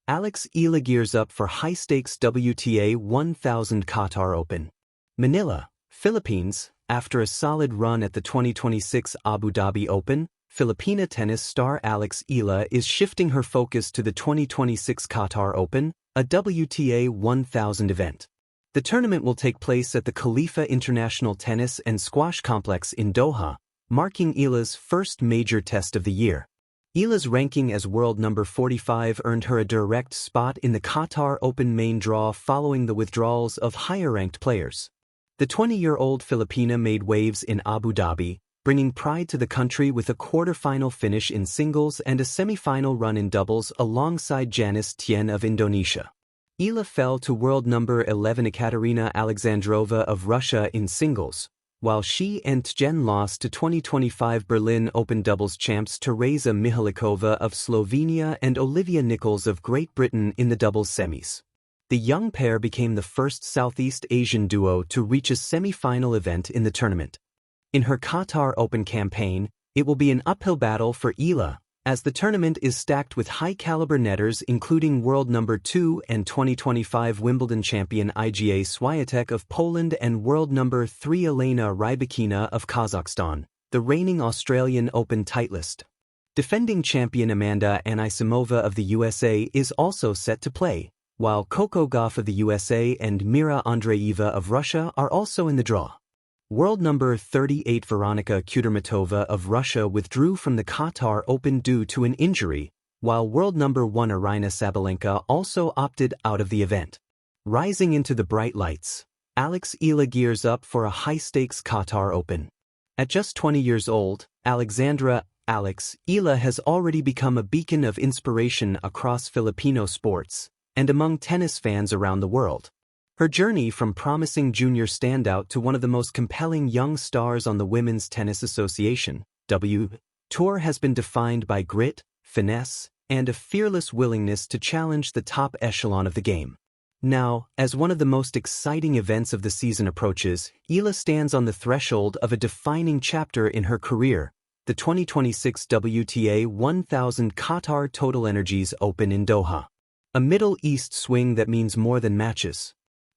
Eala gears up for high-stakes WTA 1000 Qatar Open. Manila, Philippines. After a solid run at the 2026 Abu Dhabi Open, Filipina tennis star Eala is shifting her focus to the 2026 Qatar Open, a WTA 1000 event. The tournament will take place at the Khalifa International Tennis and Squash Complex in Doha, marking Eala's first major test of the year. Eala's ranking as world number 45 earned her a direct spot in the Qatar Open main draw following the withdrawals of higher-ranked players. The 20-year-old Filipina made waves in Abu Dhabi, bringing pride to the country with a quarter-final finish in singles and a semi-final run in doubles alongside Janice Tien of Indonesia. Eala fell to world number 11 Ekaterina Alexandrova of Russia in singles, while she and Tjen lost to 2025 Berlin Open doubles champs Tereza Mihalikova of Slovenia and Olivia Nichols of Great Britain in the doubles semis. The young pair became the first Southeast Asian duo to reach a semi-final event in the tournament. In her Qatar Open campaign, it will be an uphill battle for Eala, as the tournament is stacked with high-caliber netters including world number 2 and 2025 Wimbledon champion Iga Swiatek of Poland and world number 3 Elena Rybakina of Kazakhstan, the reigning Australian Open titleist. Defending champion Amanda Anisimova of the USA is also set to play, while Coco Gauff of the USA and Mira Andreeva of Russia are also in the draw. World number 38 Veronika Kudermetova of Russia withdrew from the Qatar Open due to an injury, while world number 1 Aryna Sabalenka also opted out of the event. Rising into the bright lights, Eala gears up for a high-stakes Qatar Open. At just 20 years old, Eala has already become a beacon of inspiration across Filipino sports and among tennis fans around the world. Her journey from promising junior standout to one of the most compelling young stars on the Women's Tennis Association (WTA) Tour has been defined by grit, finesse, and a fearless willingness to challenge the top echelon of the game. Now, as one of the most exciting events of the season approaches, Eala stands on the threshold of a defining chapter in her career, the 2026 WTA 1000 Qatar TotalEnergies Open in Doha. A Middle East swing that means more than matches.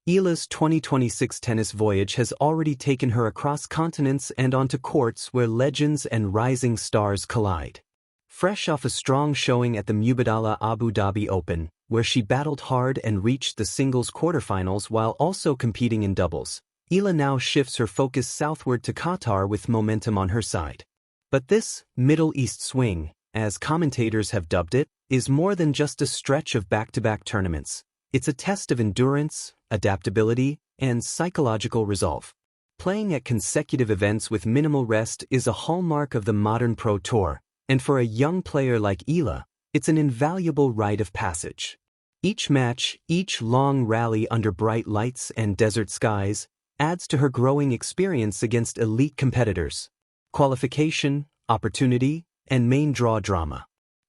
Eala's 2026 tennis voyage has already taken her across continents and onto courts where legends and rising stars collide. Fresh off a strong showing at the Mubadala Abu Dhabi Open, where she battled hard and reached the singles quarterfinals while also competing in doubles, Eala now shifts her focus southward to Qatar with momentum on her side. But this Middle East swing, as commentators have dubbed it, is more than just a stretch of back-to-back tournaments. It's a test of endurance, adaptability, and psychological resolve. Playing at consecutive events with minimal rest is a hallmark of the modern pro tour, and for a young player like Eala, it's an invaluable rite of passage. Each match, each long rally under bright lights and desert skies, adds to her growing experience against elite competitors. Qualification, opportunity, and main draw drama.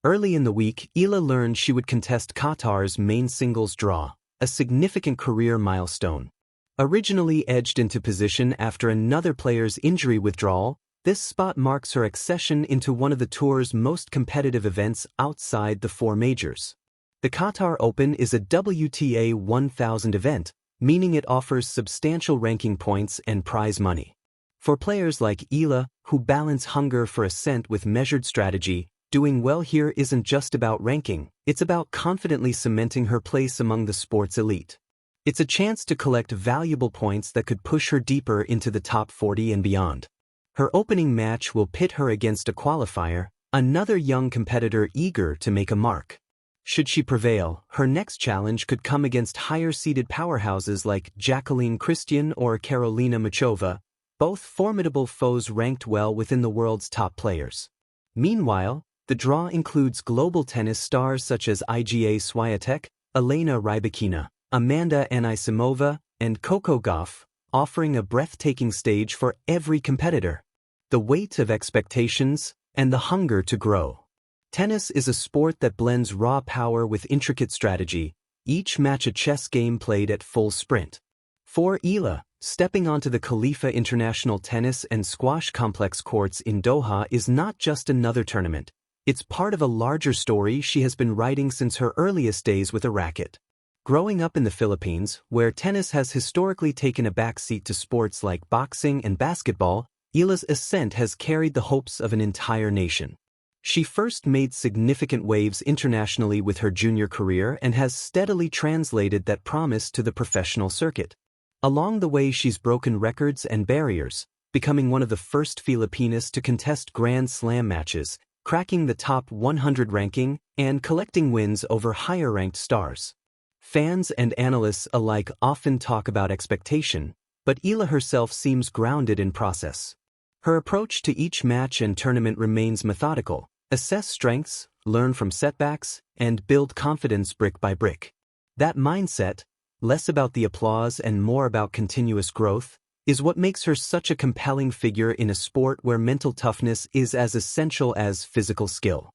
Early in the week, Eala learned she would contest Qatar's main singles draw, a significant career milestone. Originally edged into position after another player's injury withdrawal, this spot marks her accession into one of the tour's most competitive events outside the four majors. The Qatar Open is a WTA 1000 event, meaning it offers substantial ranking points and prize money. For players like Eala, who balance hunger for ascent with measured strategy, doing well here isn't just about ranking, it's about confidently cementing her place among the sport's elite. It's a chance to collect valuable points that could push her deeper into the top 40 and beyond. Her opening match will pit her against a qualifier, another young competitor eager to make a mark. Should she prevail, her next challenge could come against higher-seeded powerhouses like Jacqueline Christian or Karolina Muchova, both formidable foes ranked well within the world's top players. Meanwhile, the draw includes global tennis stars such as Iga Swiatek, Elena Rybakina, Amanda Anisimova, and Coco Gauff, offering a breathtaking stage for every competitor. The weight of expectations and the hunger to grow. Tennis is a sport that blends raw power with intricate strategy, each match a chess game played at full sprint. For Eala, stepping onto the Khalifa International Tennis and Squash Complex courts in Doha is not just another tournament. It's part of a larger story she has been writing since her earliest days with a racket. Growing up in the Philippines, where tennis has historically taken a backseat to sports like boxing and basketball, Eala's ascent has carried the hopes of an entire nation. She first made significant waves internationally with her junior career and has steadily translated that promise to the professional circuit. Along the way, she's broken records and barriers, becoming one of the first Filipinas to contest Grand Slam matches, cracking the top 100 ranking, and collecting wins over higher-ranked stars. Fans and analysts alike often talk about expectation, but Eala herself seems grounded in process. Her approach to each match and tournament remains methodical: assess strengths, learn from setbacks, and build confidence brick by brick. That mindset, less about the applause and more about continuous growth, is what makes her such a compelling figure in a sport where mental toughness is as essential as physical skill.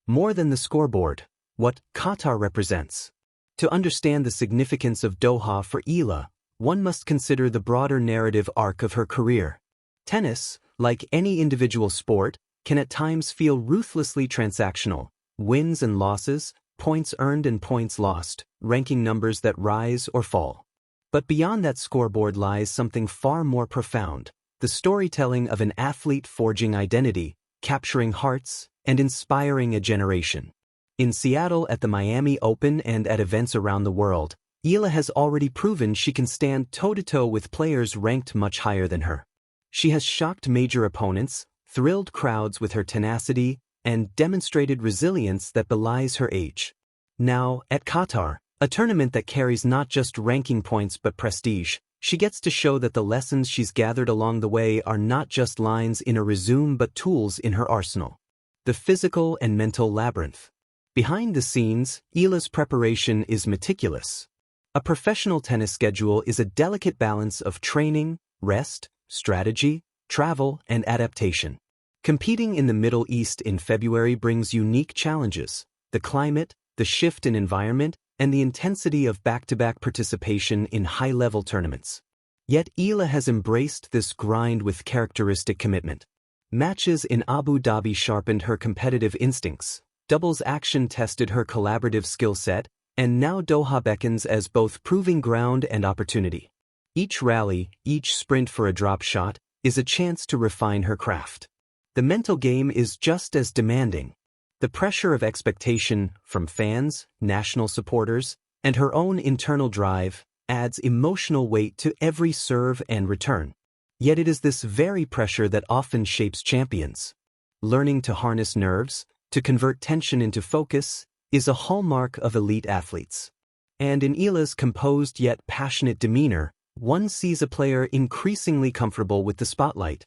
More than the scoreboard, what Qatar represents. To understand the significance of Doha for Eala, one must consider the broader narrative arc of her career. Tennis, like any individual sport, can at times feel ruthlessly transactional: wins and losses, points earned and points lost, ranking numbers that rise or fall. But beyond that scoreboard lies something far more profound: the storytelling of an athlete forging identity, capturing hearts, and inspiring a generation. In Seattle, at the Miami Open, and at events around the world, Eala has already proven she can stand toe-to-toe with players ranked much higher than her. She has shocked major opponents, thrilled crowds with her tenacity, and demonstrated resilience that belies her age. Now, at Qatar, a tournament that carries not just ranking points but prestige, she gets to show that the lessons she's gathered along the way are not just lines in a resume but tools in her arsenal. The physical and mental labyrinth. Behind the scenes, Eala's preparation is meticulous. A professional tennis schedule is a delicate balance of training, rest, strategy, travel, and adaptation. Competing in the Middle East in February brings unique challenges: the climate, the shift in environment, and the intensity of back-to-back participation in high-level tournaments. Yet Eala has embraced this grind with characteristic commitment. Matches in Abu Dhabi sharpened her competitive instincts, doubles action tested her collaborative skill set, and now Doha beckons as both proving ground and opportunity. Each rally, each sprint for a drop shot, is a chance to refine her craft. The mental game is just as demanding. The pressure of expectation from fans, national supporters, and her own internal drive adds emotional weight to every serve and return. Yet it is this very pressure that often shapes champions. Learning to harness nerves, to convert tension into focus, is a hallmark of elite athletes. And in Eala's composed yet passionate demeanor, one sees a player increasingly comfortable with the spotlight.